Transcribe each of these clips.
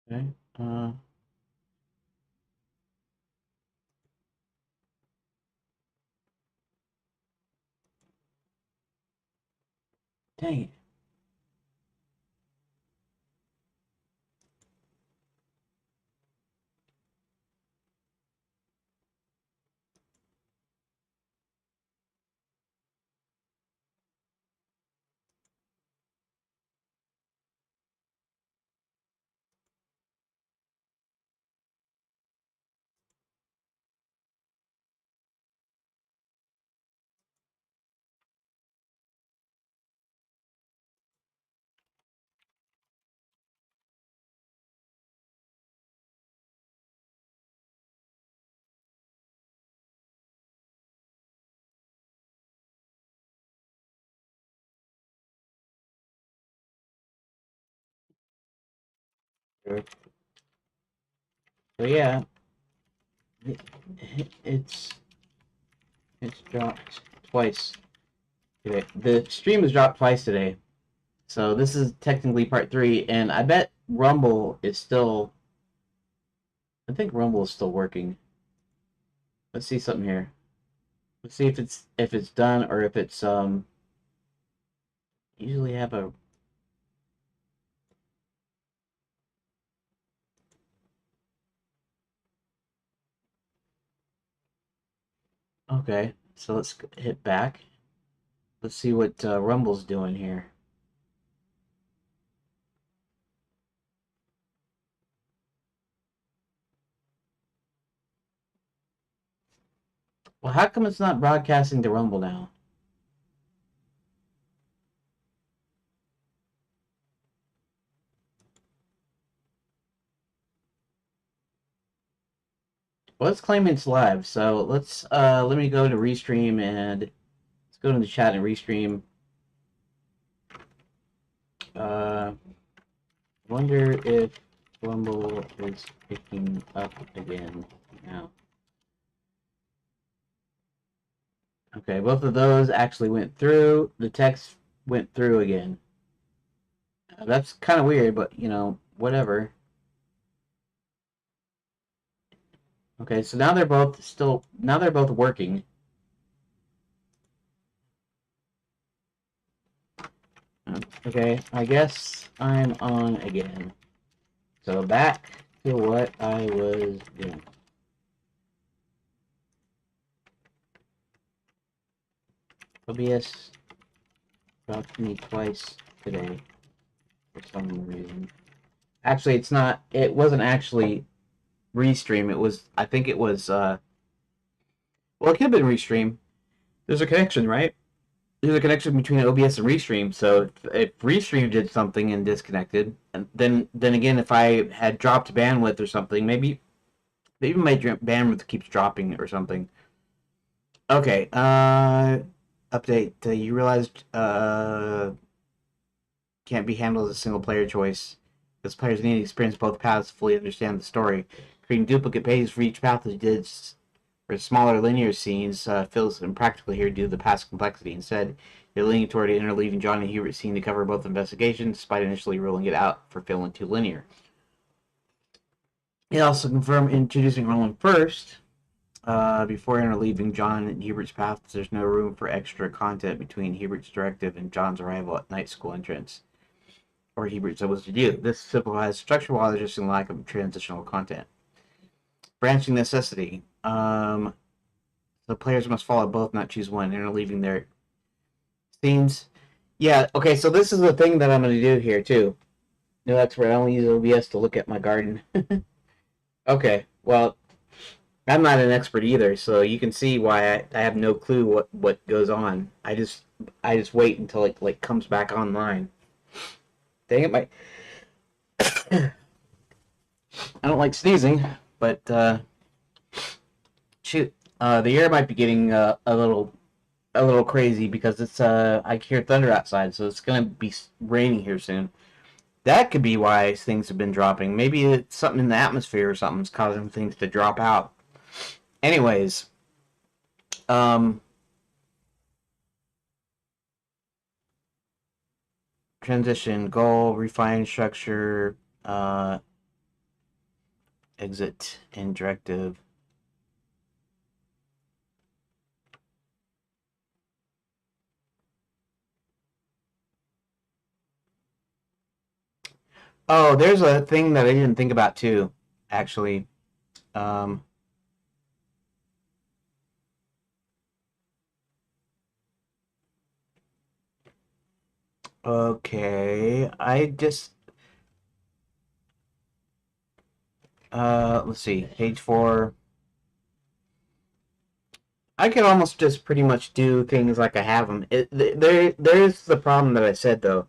Okay. Dang it. Sure. So yeah, it, it's it's dropped twice today. The stream was dropped twice today. So this is technically part three, and I bet Rumble is still. I think Rumble is still working. Let's see something here. Let's see if it's done or if it's usually have a. Okay, so let's hit back. Let's see what Rumble's doing here. Well, how come it's not broadcasting to Rumble now? Well, it's claiming it's live, so let me go to Restream and let's go to the chat and Restream. Uh, wonder if Rumble is picking up again now. Okay, both of those actually went through. The text went through again. That's kind of weird, but whatever. Okay, so now they're both working. Okay, I guess I'm on again. So back to what I was doing. OBS dropped me twice today for some reason. Actually, it wasn't actually Restream. I think it was, well, it could have been Restream. There's a connection, right? There's a connection between OBS and Restream. So if Restream did something and disconnected, and then again, if I had dropped bandwidth or something, maybe my bandwidth keeps dropping or something. Okay. Update. You realized can't be handled as a single player choice. Because players need to experience both paths to fully understand the story. Creating duplicate pages for each path as you did for smaller linear scenes feels impractical here due to the past complexity. Instead, you're leaning toward interleaving John and Hubert scene to cover both investigations, despite initially ruling it out for feeling too linear. It also confirmed introducing Roland first, before interleaving John and Hubert's paths. There's no room for extra content between Hubert's directive and John's arrival at night school entrance, or Hubert's supposed to do. This simplifies structure while there's just a lack of transitional content. Branching necessity. The players must follow both, not choose one, interleaving their scenes. Yeah, okay, so this is the thing that I'm going to do here, too. No, that's where I only use OBS to look at my garden. Okay, well, I'm not an expert either, so you can see why I have no clue what goes on. I just wait until it like comes back online. Dang it, my I don't like sneezing, but shoot, the air might be getting a little crazy because it's I hear thunder outside, so it's gonna be raining here soon. That could be why things have been dropping. Maybe it's something in the atmosphere or something's causing things to drop out. Anyways, um, transition goal, refine structure, exit and directive. Oh, there's a thing that I didn't think about too, actually. Um, okay, I just let's see, page 4. I could almost just pretty much do things like I have them. There's the problem that I said though,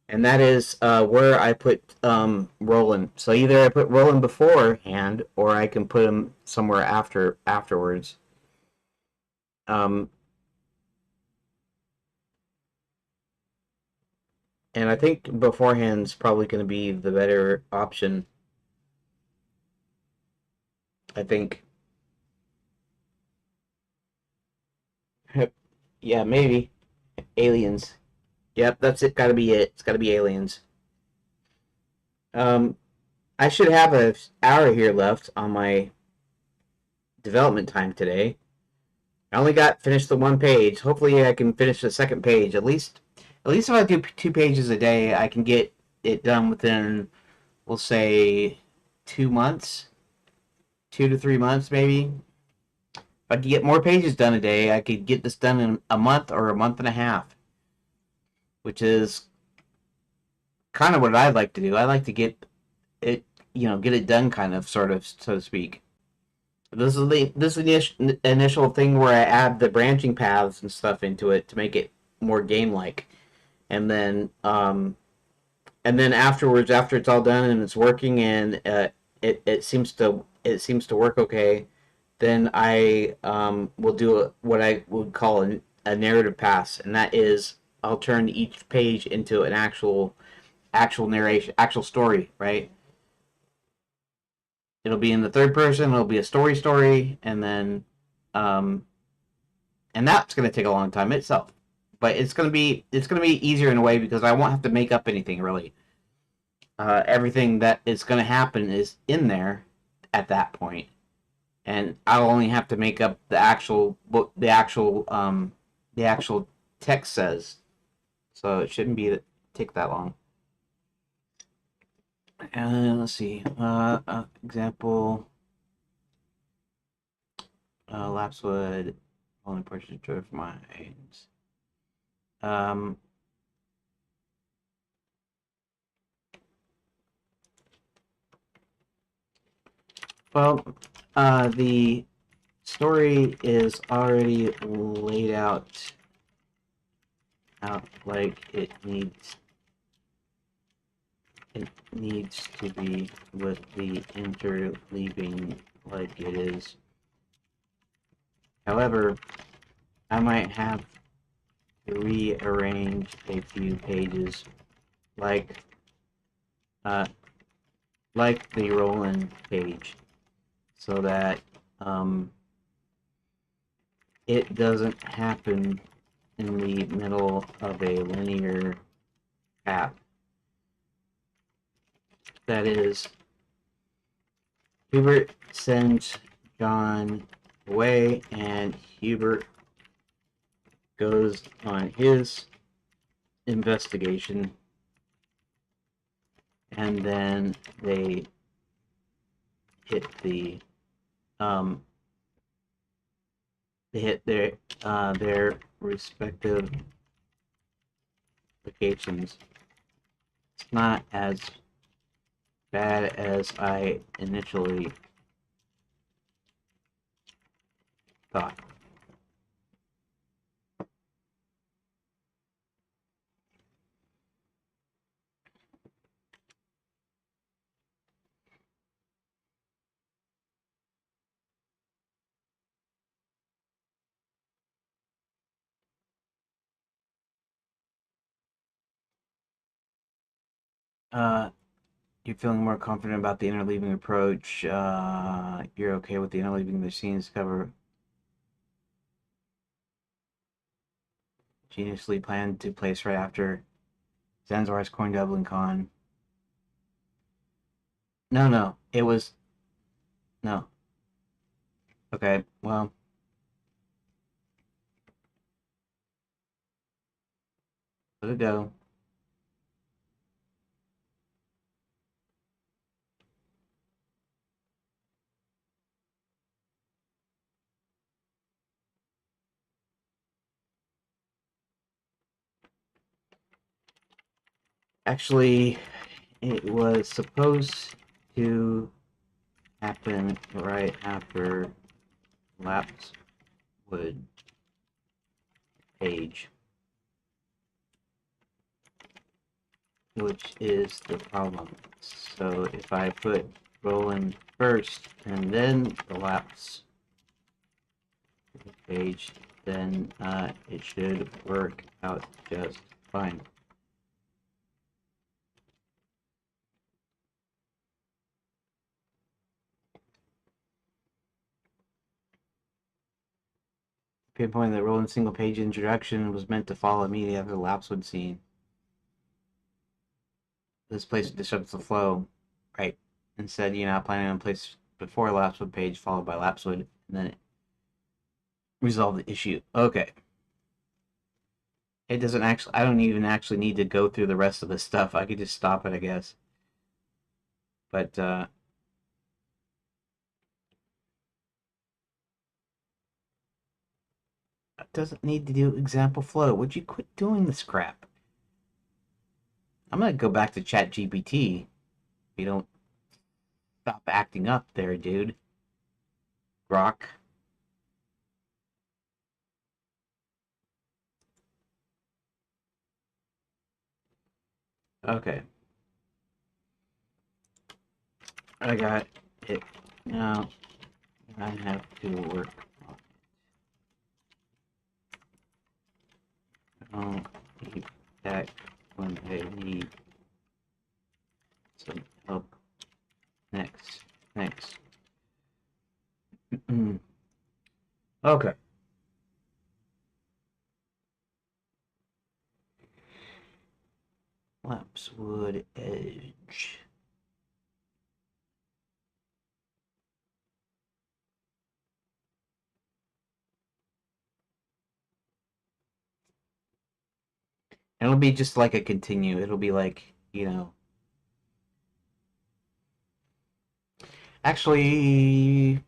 and that is where I put Roland. So either I put Roland beforehand, or I can put him somewhere afterwards. Um, and I think beforehand's probably going to be the better option. I think. Yeah, maybe aliens. Yep, that's it. Got to be it. It's got to be aliens. Um, I should have an hour here left on my development time today. I only got finished the one page. Hopefully, I can finish the second page. At least if I do 2 pages a day, I can get it done within, we'll say, 2 months, 2 to 3 months, maybe. If I could get more pages done a day, I could get this done in a month or a month and a half, which is kind of what I'd like to do. I like to get it, get it done, kind of, sort of, so to speak. This is the initial thing where I add the branching paths and stuff into it to make it more game-like, and then afterwards, after it's all done and it's working and it seems to work okay, then I will do what I would call a narrative pass, and that is I'll turn each page into an actual narration, actual story, right? It'll be in the third person. It'll be a story, um, and that's going to take a long time itself. But it's gonna be easier in a way because I won't have to make up anything really. Everything that is going to happen is in there at that point, and I'll only have to make up the actual text says. So it shouldn't take that long. And let's see. Example. Lapswood. Only portion of mines. Um. Well, the story is already laid out like it needs to be, with the interleaving like it is. However, I might have to rearrange a few pages, like uh, like the Roland page, so that it doesn't happen in the middle of a linear path. That is, Hubert sends John away, and Hubert goes on his investigation, and then they hit the they hit their respective locations. It's not as bad as I initially thought. Uh, you're feeling more confident about the interleaving approach. You're okay with the interleaving the scenes cover. Geniusly planned to place right after Zanzibar's coin doubling con. No, no, it was No. Okay, well. Let it go. Actually, it was supposed to happen right after lapse would page, which is the problem. So if I put rolling first and then the lapse page, then it should work out just fine. Pinpoint that rolling single page introduction was meant to follow immediately after the lapse would scene. This place disrupts the flow. Right. Instead, you're not planning on place before lapsewood page followed by lapsewood, and then resolve the issue. Okay. It doesn't actually. I don't even actually need to go through the rest of the stuff. I could just stop it, I guess. But it doesn't need to do example flow. Would you quit doing this crap? I'm gonna go back to ChatGPT. If you don't stop acting up, there, dude. Grok. Okay. I got it. Now I have to work on it. I'll be back when I need some help. Next. Okay. Lapsewood Edge. It'll be just like a continue. It'll be like, Actually,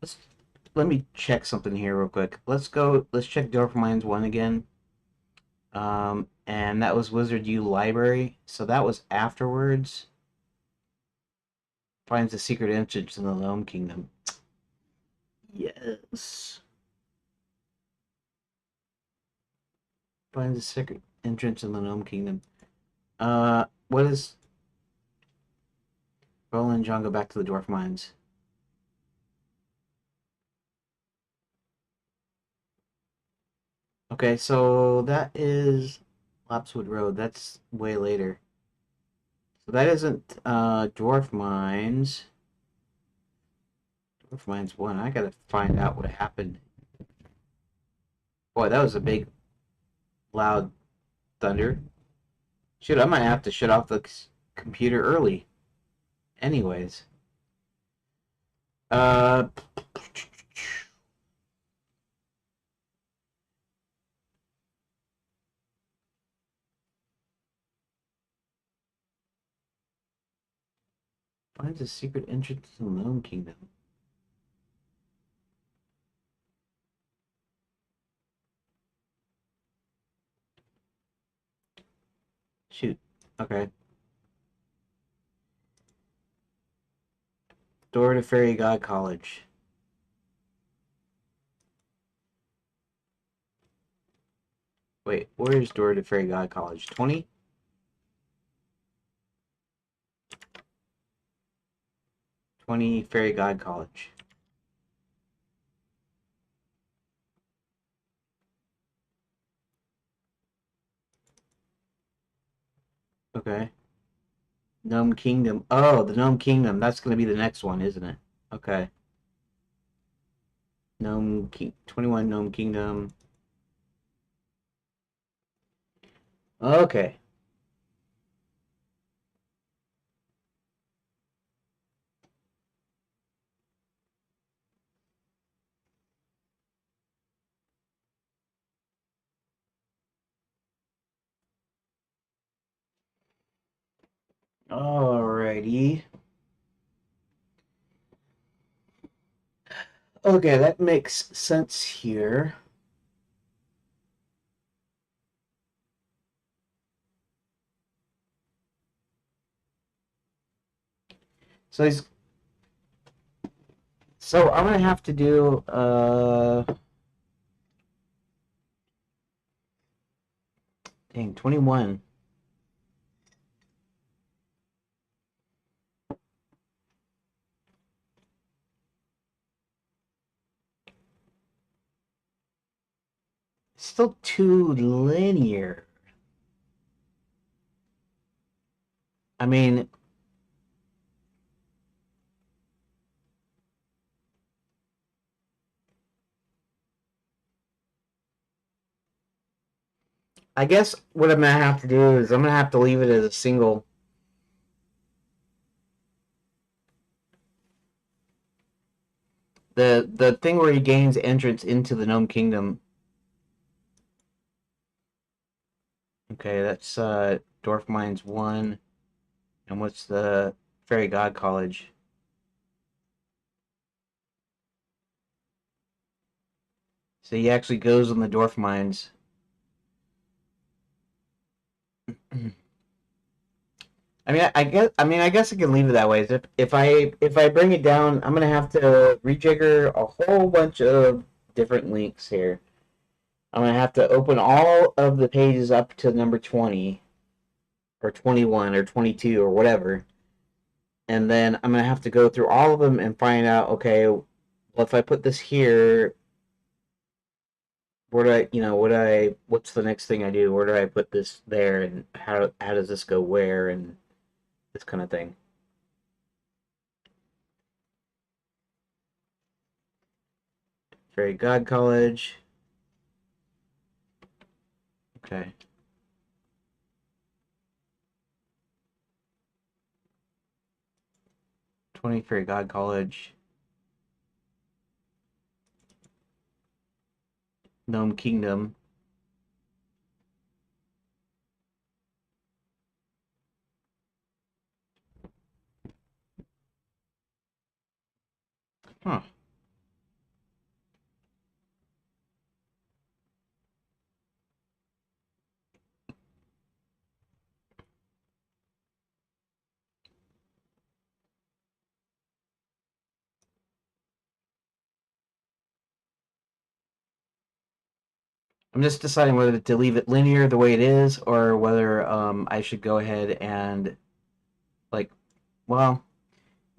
let's let me check something here real quick. Let's check Dwarf Mines 1 again. And that was Wizard U Library. So that was afterwards. Finds the secret entrance in the Gnome Kingdom. Yes. Finds the secret entrance in the Gnome Kingdom. What is Roland and John go back to the Dwarf Mines? Okay, so that is Lapswood Road. That's way later. So that isn't Dwarf Mines. Dwarf Mines 1. I gotta find out what happened. Boy, that was a big, loud thunder. Shoot, I might have to shut off the computer early. Anyways. Uh, Finds a secret entrance to the Gnome Kingdom. Shoot. Okay. Door to Fairy God College. Wait, where is Door to Fairy God College? 20? 20 Fairy God College. Okay. Gnome Kingdom. Oh, the Gnome Kingdom. That's going to be the next one, isn't it? Okay. 21 Gnome Kingdom. Okay. Alrighty. Okay, that makes sense here. So he's so I'm gonna have to do dang 21. Still too linear. I mean, I guess what I'm gonna have to do is I'm gonna have to leave it as a single. The thing where he gains entrance into the Gnome Kingdom. Okay, that's Dwarf Mines 1. And what's the Fairy God College? So he actually goes on the Dwarf Mines. I guess I can leave it that way. If I bring it down, I'm gonna have to rejigger a whole bunch of different links here. I'm gonna have to open all of the pages up to number 20 or 21 or 22 or whatever, and then I'm gonna have to go through all of them and find out. Okay, well, if I put this here, where do I, what's the next thing I do? Where do I put this there, and how does this go where, and this kind of thing. Fairy God College. Okay. 20 Fairy God College. Gnome Kingdom. Huh. I'm just deciding whether to leave it linear the way it is, or whether I should go ahead and, like, well,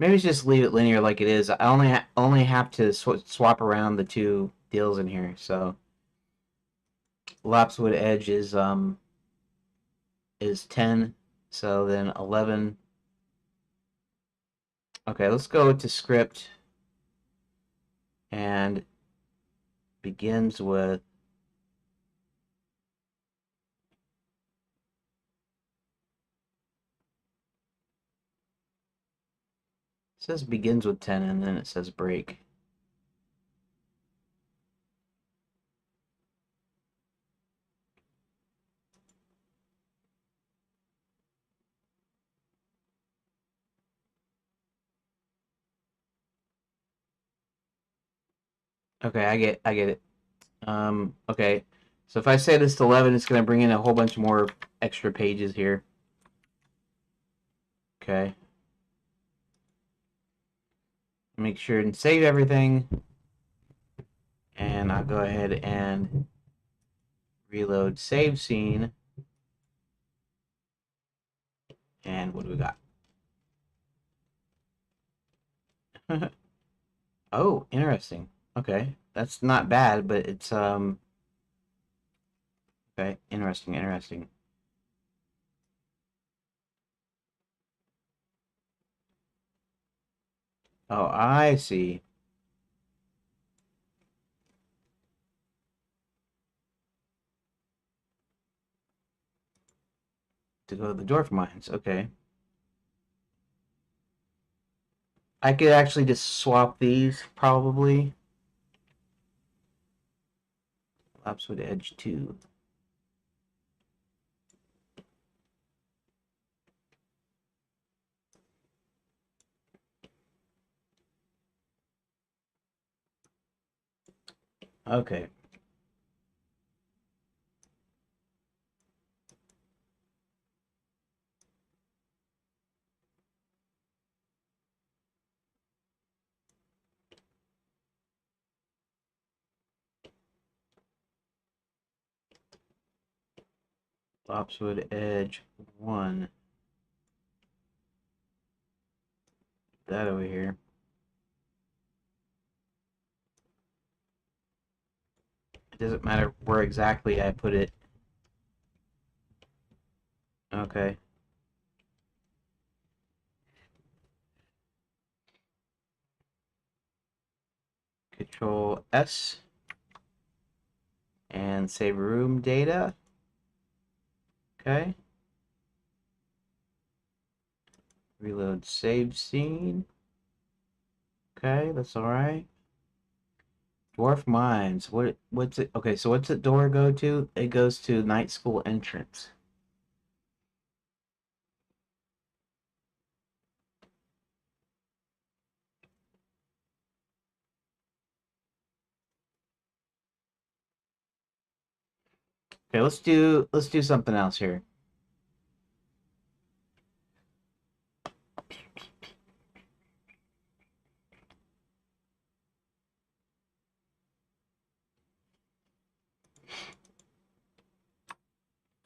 maybe just leave it linear like it is. I only have to swap around the two deals in here. So Lapswood Edge is 10. So then 11. Okay, let's go to script and begins with it says begins with 10 and then it says break. Okay, I get it. Okay. So if I say this to 11, it's going to bring in a whole bunch more extra pages here. Okay. Make sure and save everything. And I'll go ahead and reload save scene. And what do we got? Oh, interesting. Okay. That's not bad, but it's okay, interesting. Oh, I see. To go to the dwarf mines. Okay. I could actually just swap these probably. Lapswood Edge 2. Okay. Lopswood edge 1. That over here. It doesn't matter where exactly I put it. Okay. Control S and save room data. Okay. Reload save scene. Okay, that's all right. Dwarf Mines. What's it? Okay, so what's the door go to? It goes to night school entrance. Okay, let's do something else here.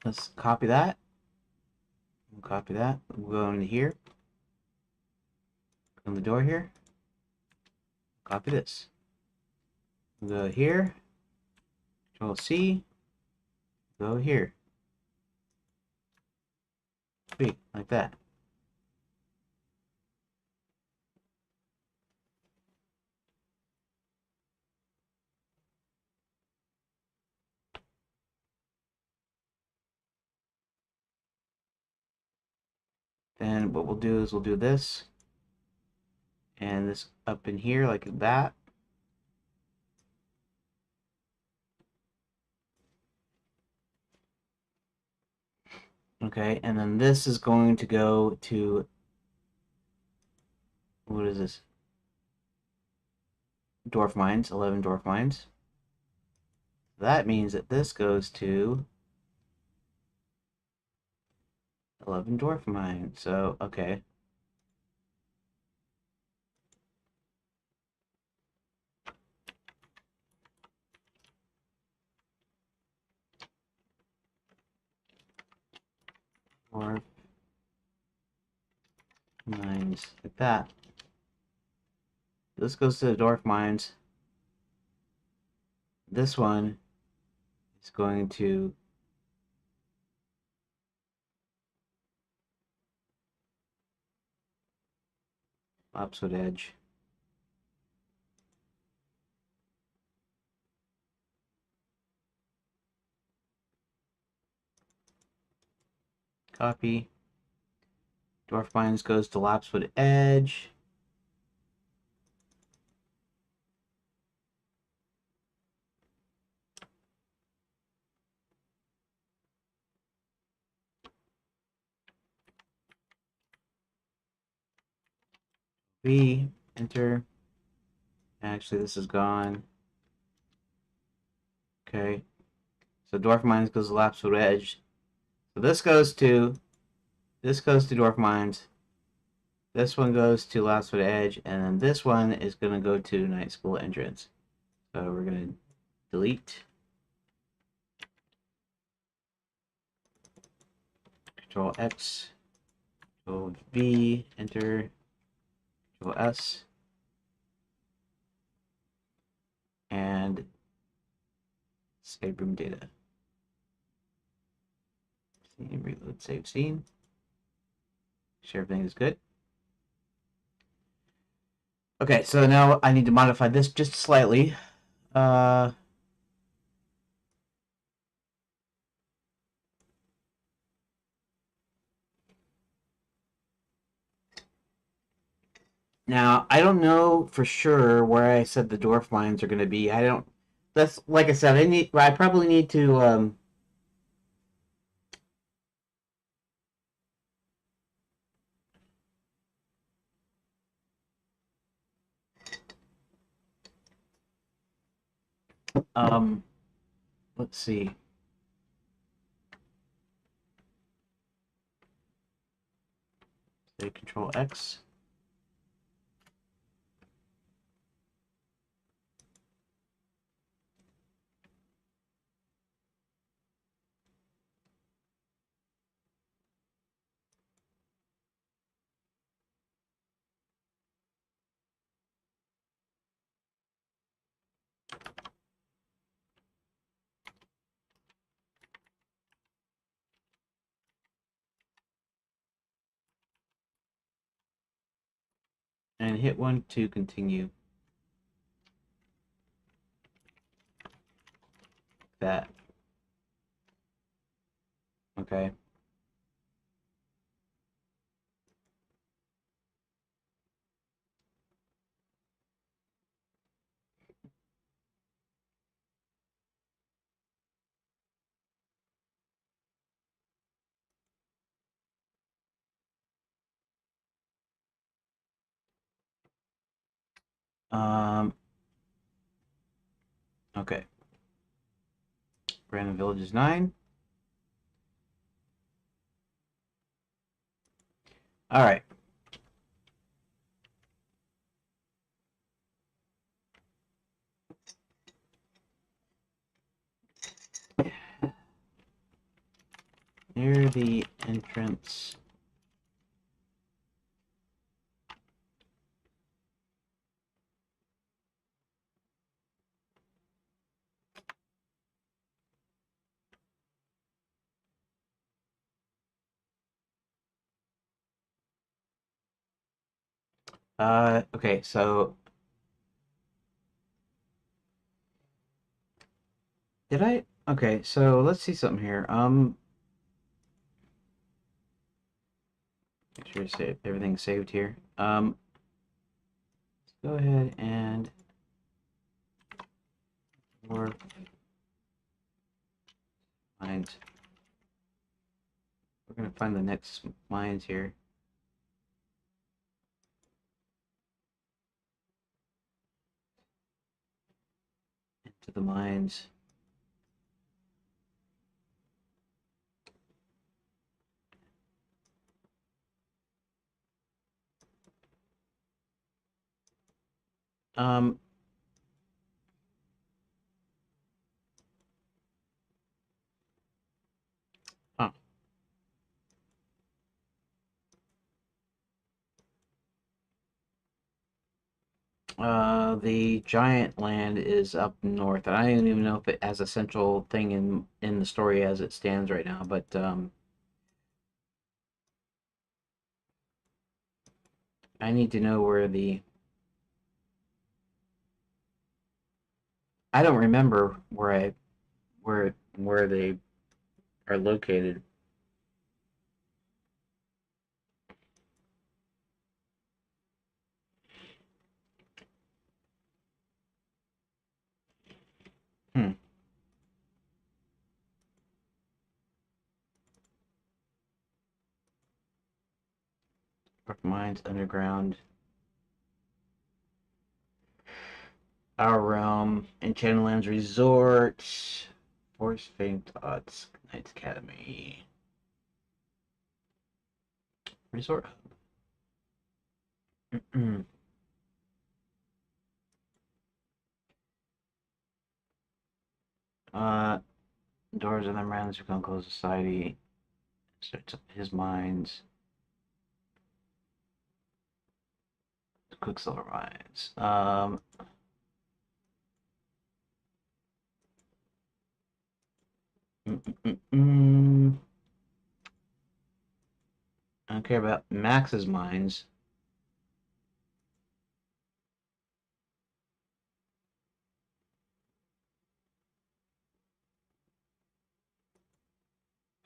Let's copy that. We'll copy that. We'll go into here. On the door here. Copy this. We'll go here. Control C. Go here. Sweet, like that. Then what we'll do is we'll do this. And this up in here like that. Okay, and then this is going to go to, what is this? Dwarf Mines, 11 Dwarf Mines. That means that this goes to 11 Dwarf Mines. So, okay. Dwarf Mines, like that. This goes to the Dwarf Mines. This one is going to Lopswood Edge. Copy. Dwarf Mines goes to Lopswood Edge. V, enter. Actually, this is gone. Okay. So Dwarf Mines goes to Lopswood Edge. So this goes to Dwarf Mines. This one goes to Lopswood Edge, and then this one is going to go to Night School entrance. So we're going to delete. Control X. Control V. Enter. Control S. And save room data. Reload save scene. Sure everything is good. Okay, so now I need to modify this just slightly. Now, I don't know for sure where I said the dwarf mines are going to be. I don't. That's like I said. I probably need to. let's see. Say Control X. And hit 1 to continue. That. Okay. Okay. Random village is 9. All right. Near the entrance. Okay, so did I? Okay, so let's see something here. Make sure you save everything's saved here. Let's go ahead and or find. We're gonna find the next mines here. Into the mines. Um, huh. The giant land is up north. I don't even know if it has a central thing in the story as it stands right now, but I need to know where the. I don't remember where they are located. Hmm. Rock mines underground. Our realm. Enchanted Lands Resort. Force Fame Thoughts. Knights Academy. Resort Hub. uh, Doors of them Random become close society. Starts up his mines. Quicksilver mines. I don't care about Max's mines.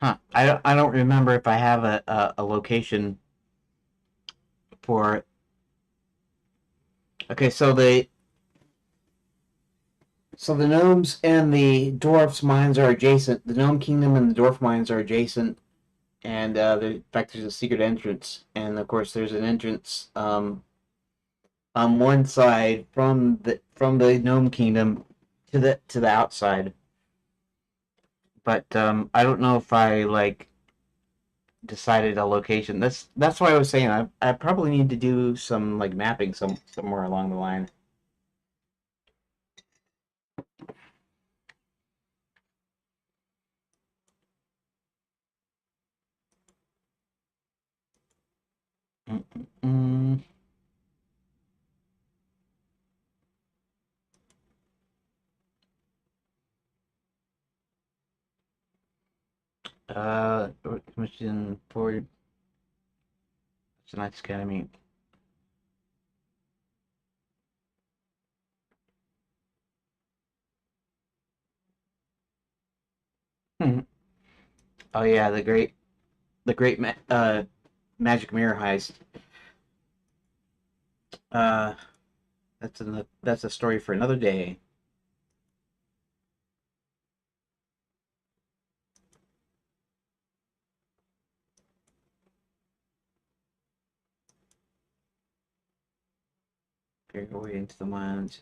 Huh. I don't remember if I have a location for. Okay, so the gnomes and the dwarfs mines are adjacent. The gnome kingdom and the dwarf mines are adjacent, and in fact, there's a secret entrance, and of course, there's an entrance on one side from the gnome kingdom to the outside. But I don't know if I like decided a location. That's why I was saying I probably need to do some like mapping somewhere along the line. Mm-mm-mm. Commission for tonight's academy. Oh yeah, the great magic mirror heist. Uh, that's a story for another day. Carried away into the mines,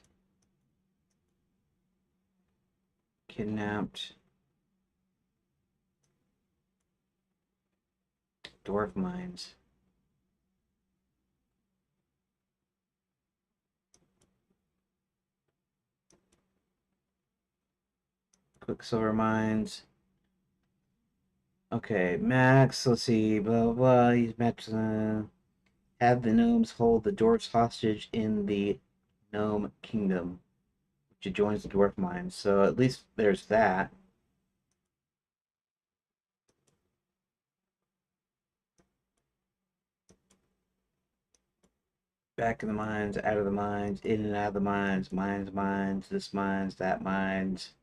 kidnapped, dwarf mines, quicksilver mines. Okay, Max. Let's see. Blah blah. Blah. He's Max. Have the gnomes hold the dwarves hostage in the gnome kingdom, which adjoins the dwarf mines. So at least there's that. Back in the mines, out of the mines, in and out of the mines, mines, this mines, that mines.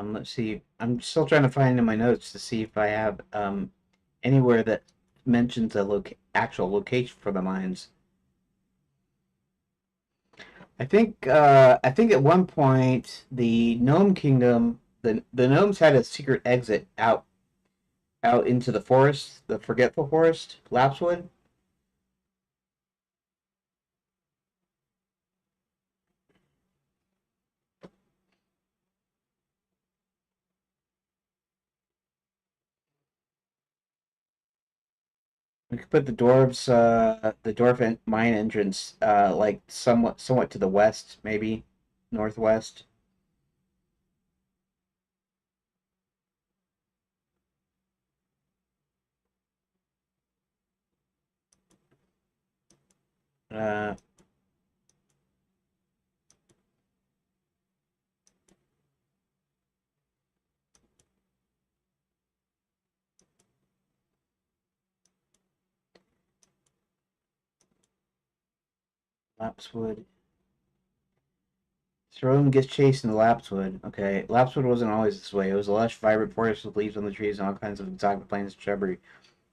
Let's see. I'm still trying to find in my notes to see if I have anywhere that mentions a actual location for the mines. I think at one point the gnome kingdom the gnomes had a secret exit out into the forest, the forgetful forest, Lapswood. We could put the dwarf mine entrance, like somewhat to the west, maybe northwest. Uh, Lapswood. Throne gets chased into Lapswood. Okay, Lapswood wasn't always this way. It was a lush, vibrant forest with leaves on the trees and all kinds of exotic plants and shrubbery.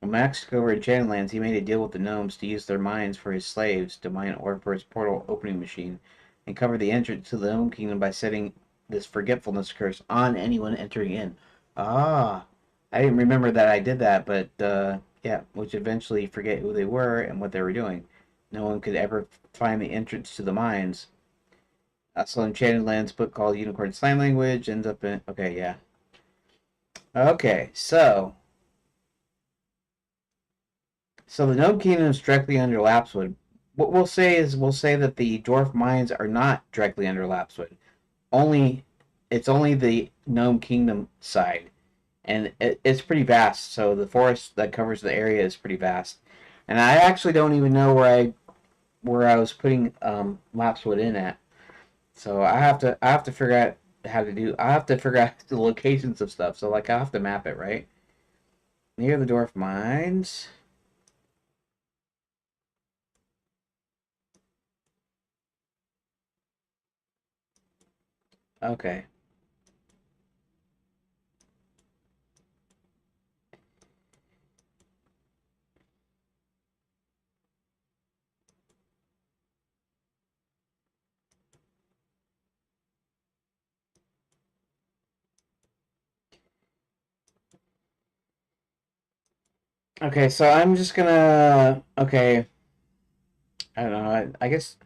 When Max took over Enchanted Lands, he made a deal with the gnomes to use their mines for his slaves to mine ore for his portal opening machine, and cover the entrance to the Gnome Kingdom by setting this forgetfulness curse on anyone entering in. Ah, I didn't remember that I did that, but yeah, which eventually forget who they were and what they were doing. No one could ever find the entrance to the mines. Also, Enchanted Lands book called Unicorn Sign Language ends up in. Okay, yeah. Okay, so the Gnome Kingdom is directly under Lapswood. What we'll say is we'll say that the dwarf mines are not directly under Lapswood. Only it's only the Gnome Kingdom side, and it's pretty vast. So the forest that covers the area is pretty vast. And I actually don't even know where I was putting Lapswood in at. So I have to figure out how to do. I have to figure out the locations of stuff. So like I have to map it right near the dwarf mines. Okay. Okay, so I'm just gonna. Okay, I don't know. I guess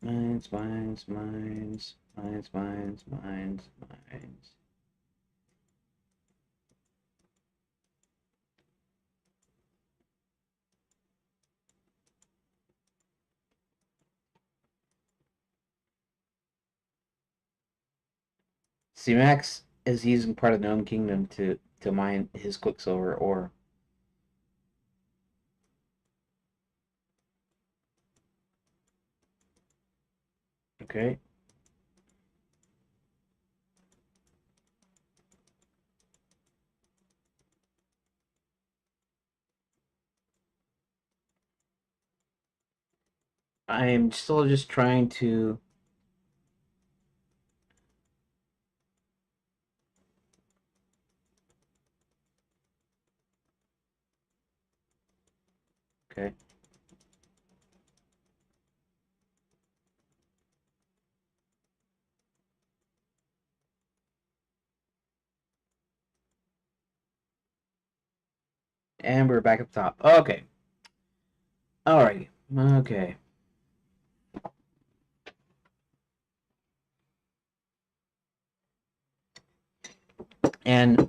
mines, mines, mines, mines, mines, mines, mines. See, Max is using part of Gnome Kingdom to mine his Quicksilver ore. Okay. I'm still just trying to. Okay. And we're back up top. Okay. Alrighty. Okay. And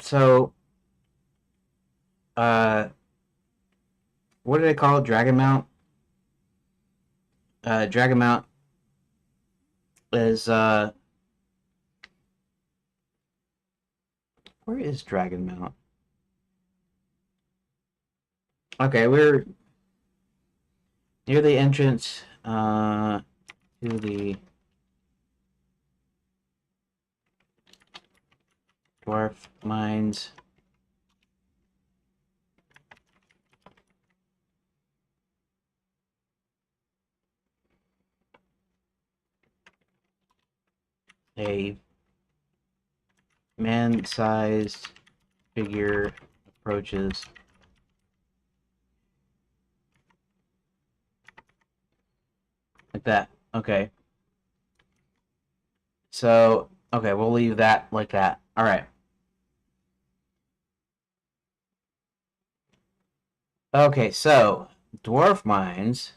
so uh, what did I call it? Dragon Mount. Dragon Mount is where is Dragon Mount? Okay, we're near the entrance to the dwarf mines. A man-sized figure approaches. Like that. Okay. So, okay, we'll leave that like that. All right. Okay, so dwarf mines.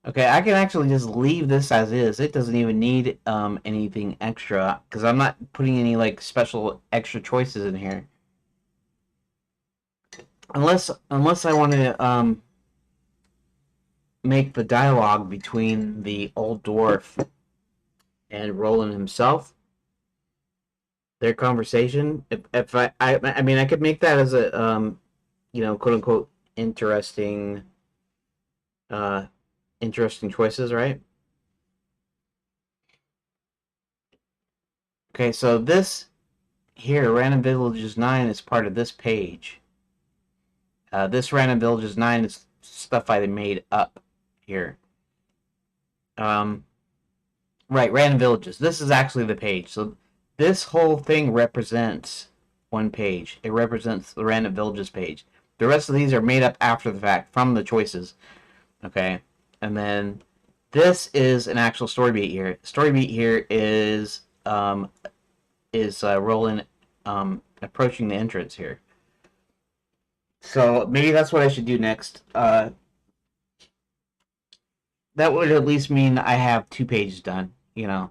Okay, I can actually just leave this as is. It doesn't even need anything extra because I'm not putting any like special extra choices in here. Unless I want to make the dialogue between the old dwarf and Roland himself, their conversation. If I mean I could make that as a quote unquote interesting uh interesting choices, right? Okay, so this here, Random Villages 9 is part of this page. This Random Villages 9 is stuff I made up here. Um, right, Random Villages. This is actually the page. So this whole thing represents one page. It represents the Random Villages page. The rest of these are made up after the fact from the choices. Okay, and then this is an actual story beat here. Story beat here is Roland approaching the entrance here. So maybe that's what I should do next. That would at least mean I have 2 pages done, you know.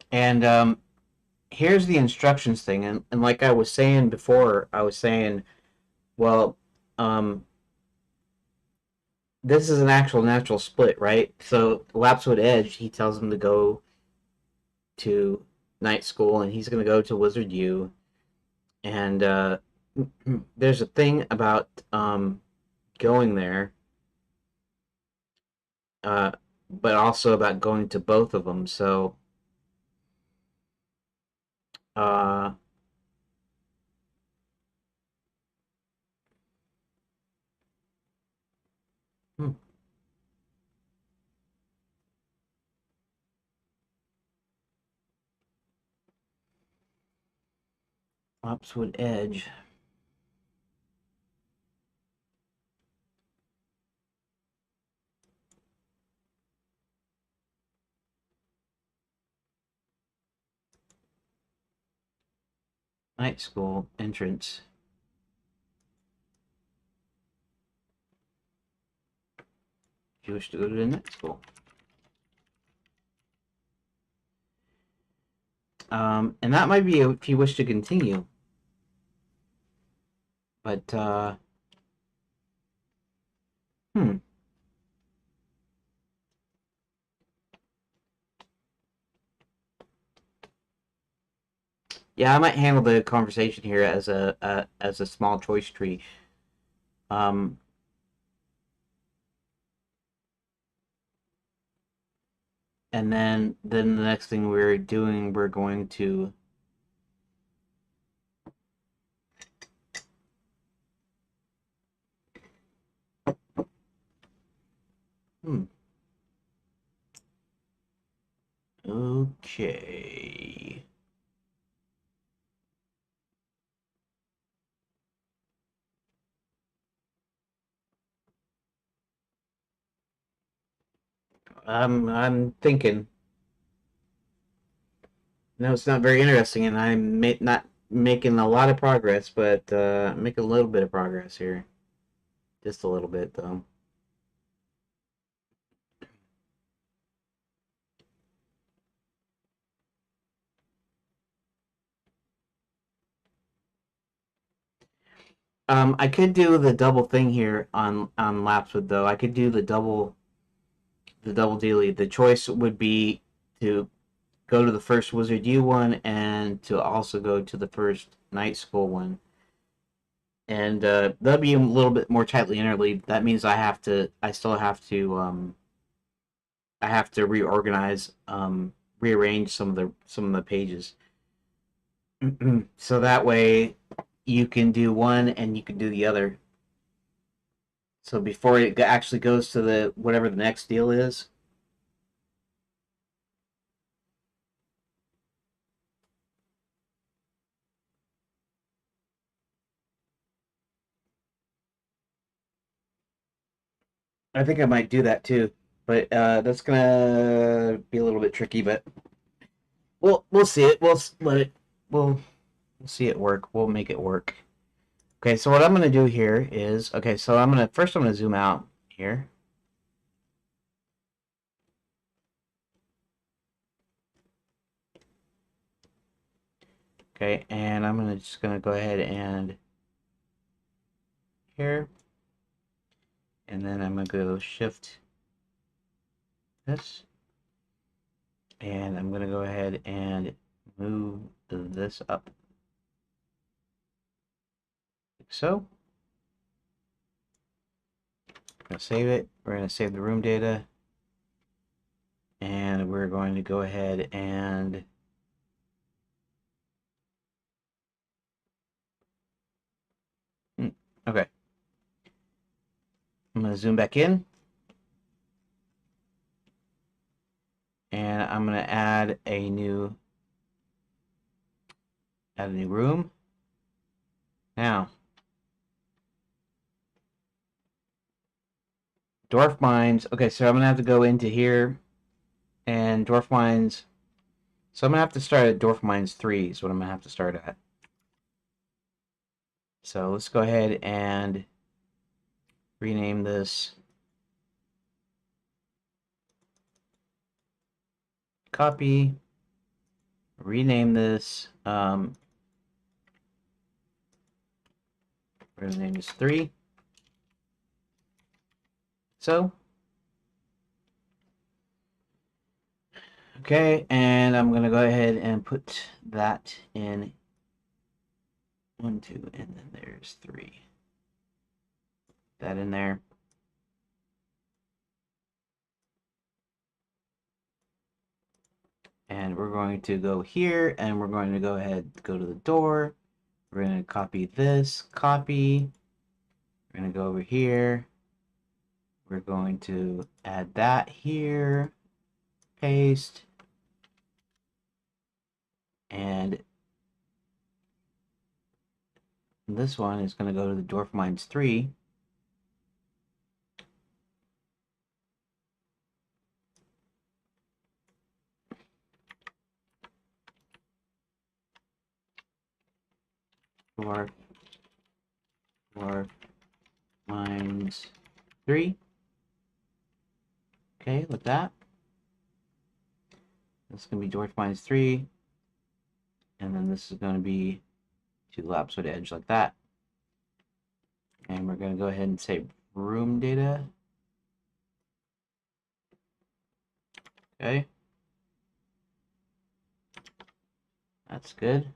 And here's the instructions thing, and like I was saying before, I was saying, well, um, this is an actual natural split, right? So Lapswood Edge, he tells him to go to night school, and he's going to go to Wizard U, and there's a thing about going there, uh, but also about going to both of them. So uh, hmm. Opswood Edge. Night School entrance. If you wish to go to the night school. And that might be if you wish to continue. But, Yeah, I might handle the conversation here as a small choice tree. Um, and then the next thing we're doing, we're going to Okay. I'm thinking. No, it's not very interesting, and I'm not making a lot of progress, but make a little bit of progress here. Just a little bit, though. I could do the double thing here on Lapswood, though. I could do the double dealy. The choice would be to go to the first Wizard U one and to also go to the first Night School one. And that'll be a little bit more tightly interleaved. That means I still have to, I have to reorganize, rearrange some of the pages. So that way you can do one and you can do the other. So before it actually goes to the whatever the next deal is. I think I might do that too, but that's gonna be a little bit tricky. But we'll see it. We'll see it work. We'll make it work. Okay, so what I'm gonna do here is okay. So I'm gonna zoom out here. Okay, and I'm just gonna go ahead and here, and then I'm gonna go shift this, and I'm gonna go ahead and move this up like so. I'm gonna save it. We're gonna save the room data, and we're going to go ahead and okay. I'm gonna zoom back in, and I'm gonna add a new room. Now, dwarf mines. Okay, so I'm gonna have to go into here and dwarf mines. So I'm gonna have to start at dwarf mines 3 is what I'm gonna have to start at. So let's go ahead and rename this copy. Rename this. We're gonna name this 3. So. Okay, and I'm gonna go ahead and put that in 1, 2, and then there's 3. That in there. And we're going to go here, and we're going to go ahead, go to the door. We're going to copy this, copy. We're going to go over here. We're going to add that here, paste. And And this one is going to go to the Dwarf Mines 3. Dwarf Mines 3. Okay, like that. This is going to be Dwarf Mines 3. And then this is going to be to the lapswood edge like that. And we're going to go ahead and say room data. Okay. That's good.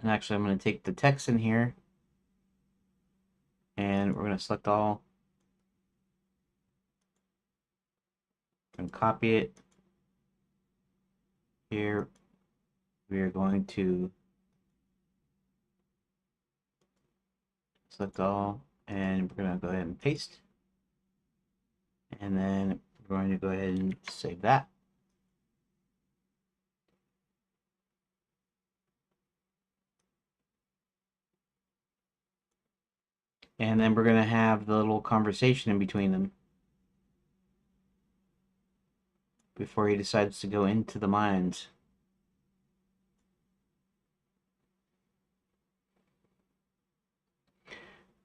And actually, I'm going to take the text in here. And we're going to select all. And copy it. Here, we are going to select all. And we're going to go ahead and paste. And then we're going to go ahead and save that. And then we're going to have the little conversation in between them before he decides to go into the mines.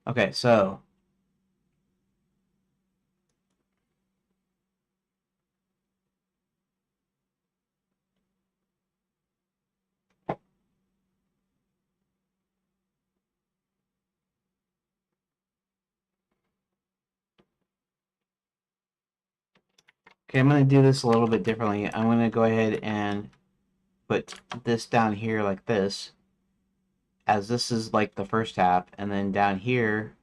Okay, so okay, I'm going to do this a little bit differently. I'm going to go ahead and put this down here like this, as this is like the first half, and then down here,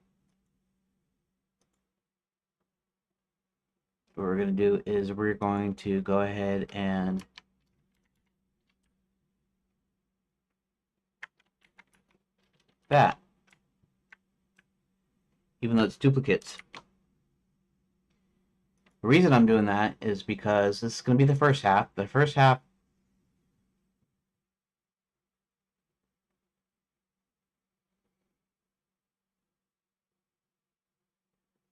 what we're going to do is we're going to go ahead and that, even though it's duplicates. The reason I'm doing that is because this is going to be the first half. The first half,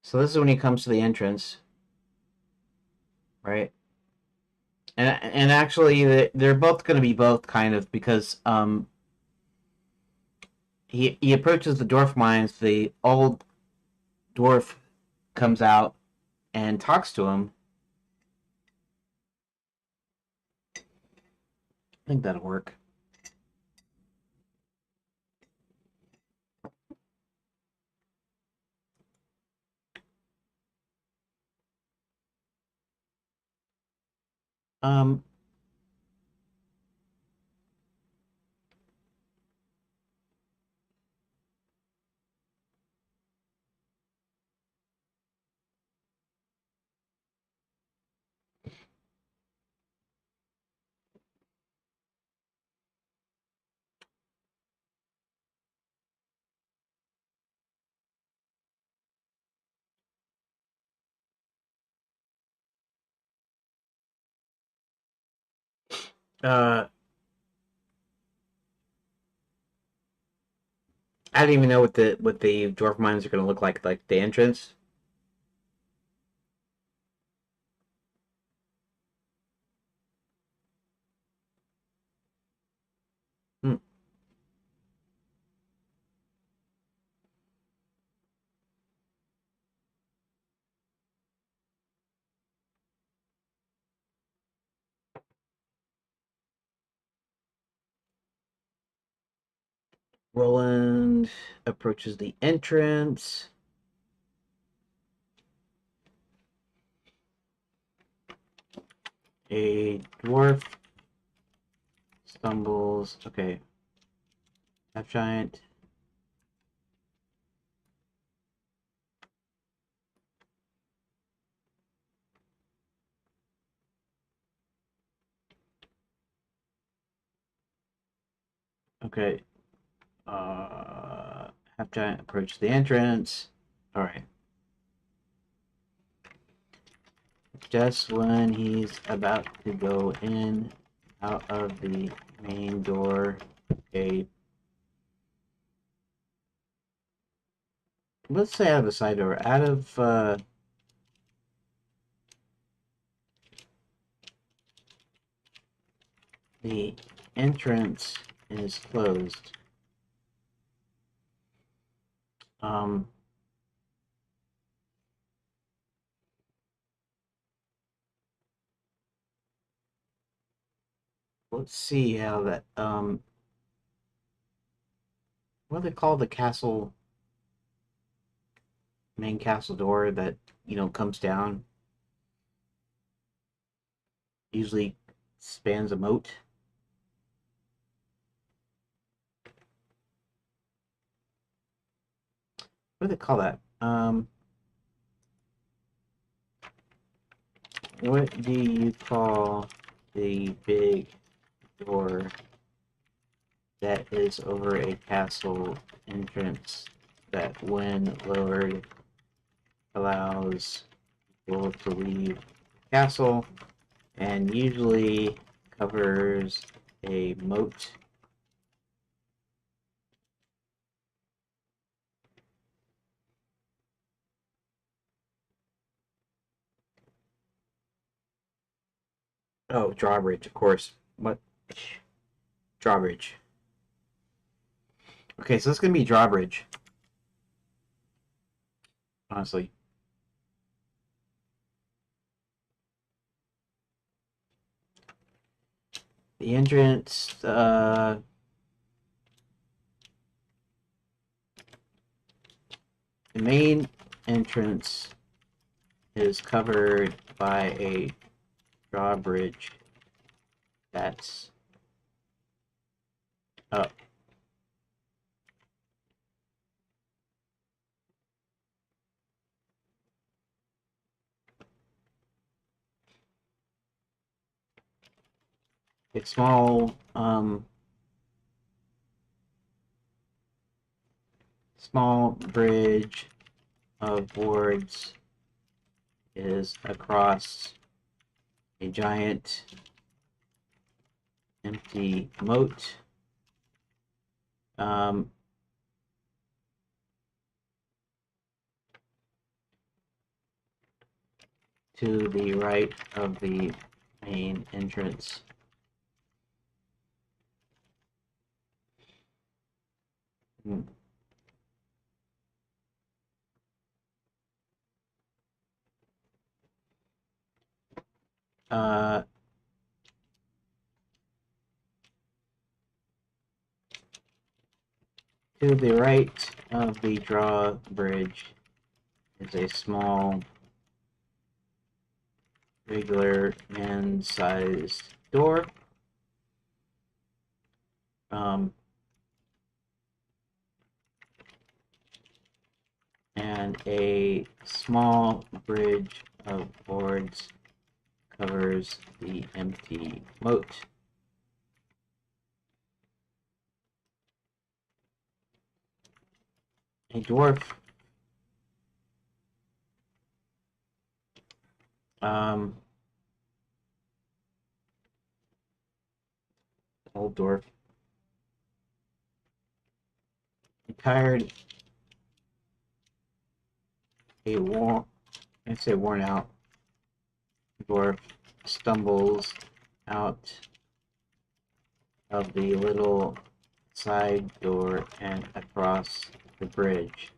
so this is when he comes to the entrance, right? And actually, they're both going to be both kind of, because he approaches the dwarf mines. The old dwarf comes out and talks to him. I think that'll work. Um, uh, I don't even know what the dwarf mines are going to look like the entrance. Hmm. Roland approaches the entrance. A dwarf stumbles. Okay. Half giant. Okay. Half giant approaches the entrance. All right. Just when he's about to go in, out of the main door, a let's say out of the side door, out of the entrance is closed. Um, let's see how that what do they call the castle main castle door that comes down, usually spans a moat. What do they call that? What do you call the big door that is over a castle entrance that, when lowered, allows people to leave the castle and usually covers a moat? Oh, drawbridge, of course. What? Drawbridge. Okay, so it's gonna be drawbridge, honestly. The entrance, the main entrance is covered by a drawbridge that's up. A small bridge of boards is across a giant empty moat. Um, to the right of the main entrance. Uh, to the right of the drawbridge is a small, regular man-sized door. Um, and a small bridge of boards covers the empty moat. A dwarf old dwarf, tired, I'd say worn out dwarf stumbles out of the little side door and across the bridge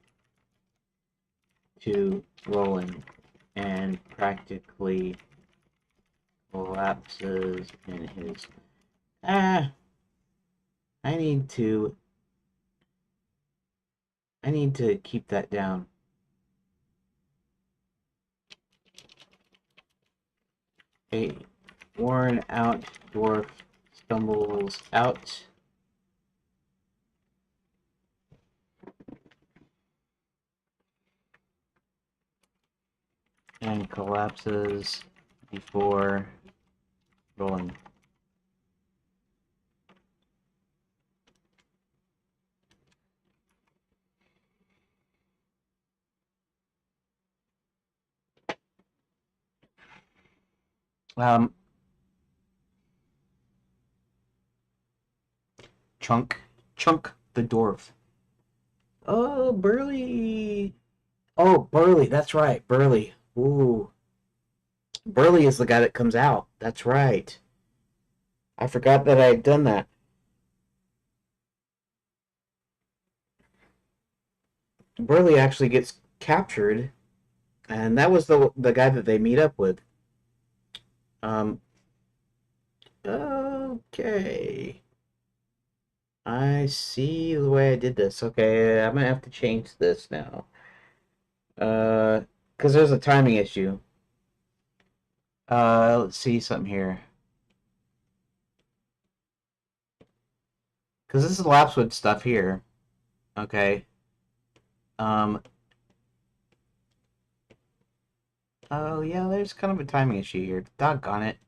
to Roland and practically collapses in his I need to keep that down. A worn out dwarf stumbles out and collapses before rolling. Um, Chunk the dwarf. Oh, Burley. Oh, Burley. That's right. Burley. Ooh. Burley is the guy that comes out. That's right. I forgot that I had done that. Burley actually gets captured, and that was the guy that they meet up with. Um. Okay. I see the way I did this. Okay, I'm gonna have to change this now. Because there's a timing issue. Let's see something here. Because this is Lapswood stuff here. Okay. Um. Oh yeah, there's kind of a timing issue here. Doggone it.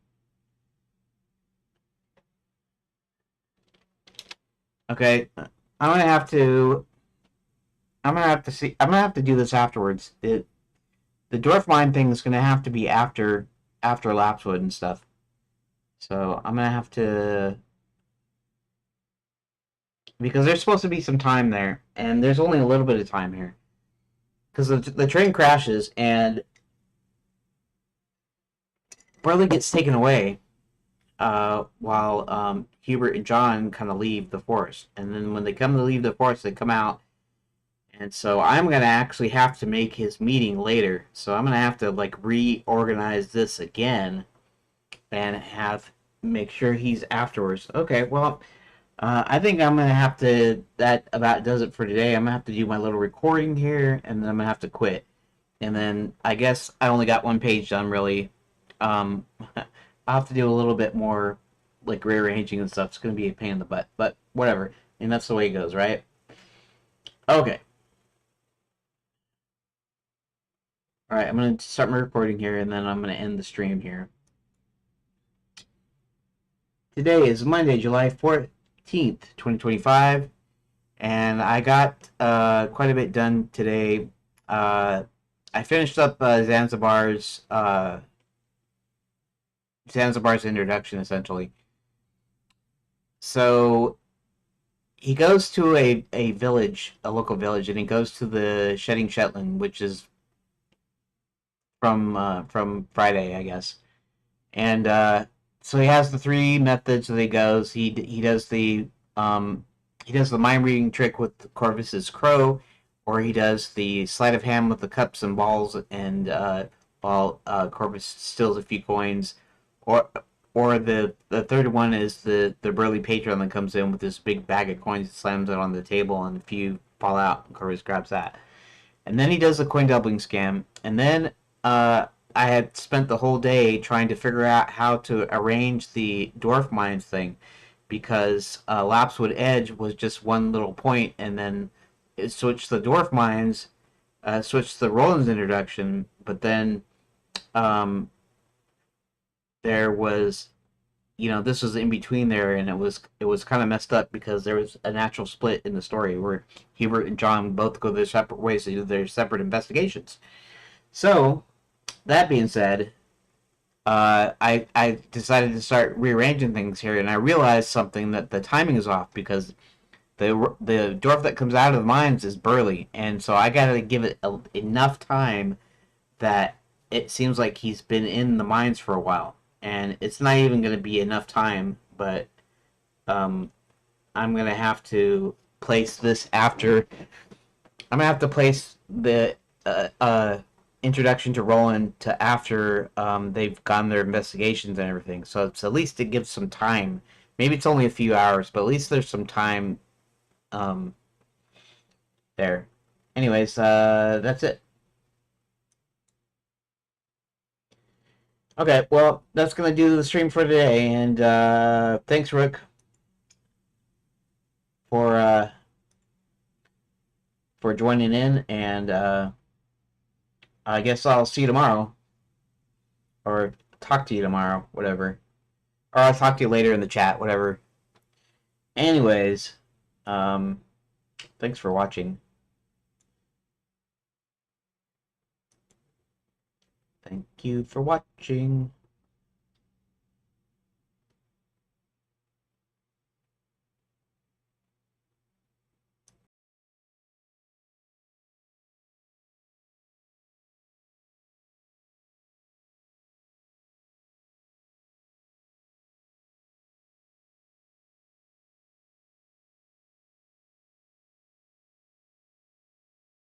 Okay. I'm gonna have to. I'm gonna have to see. I'm gonna have to do this afterwards. The dwarf mine thing is gonna have to be after Lapswood and stuff. So I'm gonna have to, because there's supposed to be some time there, and there's only a little bit of time here. Because the train crashes and Burley gets taken away, while Hubert and John kind of leave the forest. And then when they come to leave the forest, they come out. And so I'm going to actually have to make his meeting later. So I'm going to have to like reorganize this again and have make sure he's afterwards. Okay, well, I think I'm going to have to, that about does it for today. I'm going to have to do my little recording here, and then I'm going to have to quit. And then I guess I only got one page done, really. I'll have to do a little bit more, like rearranging and stuff. It's going to be a pain in the butt, but whatever. And that's the way it goes, right? Okay. All right, I'm going to start my recording here, and then I'm going to end the stream here. Today is Monday, July 14th, 2025, and I got quite a bit done today. I finished up Zanzibar's introduction, essentially. So he goes to a village, a local village, and he goes to the Shedding Shetland, which is from Friday, I guess. And so he has the three methods that he goes. Um, he does the mind reading trick with Corvus's crow, or he does the sleight of hand with the cups and balls, and while Corvus steals a few coins, or the third one is the burly patron that comes in with this big bag of coins, slams it on the table, and a few fall out. And Corvus grabs that, and then he does the coin doubling scam, and then I had spent the whole day trying to figure out how to arrange the dwarf mines thing, because Lapswood Edge was just one little point, and then it switched the dwarf mines, switched the Roland's introduction, but then um, there was, this was in between there, and it was kind of messed up because there was a natural split in the story where Hubert and John both go their separate ways to do their separate investigations. So that being said, I decided to start rearranging things here, and I realized something, that the timing is off, because the dwarf that comes out of the mines is Burley, and so I gotta give it enough time that it seems like he's been in the mines for a while, and it's not even gonna be enough time. But um, I'm gonna have to place this after. I'm gonna have to place the introduction to Roland to after they've gone their investigations and everything. So it's at least it gives some time. Maybe it's only a few hours, but at least there's some time um, there. Anyways, that's it. Okay, well, that's gonna do the stream for today, and thanks, Rick, for uh, for joining in, and I guess I'll see you tomorrow, or talk to you tomorrow, whatever, or I'll talk to you later in the chat, whatever. Anyways, um, thanks for watching. Thank you for watching.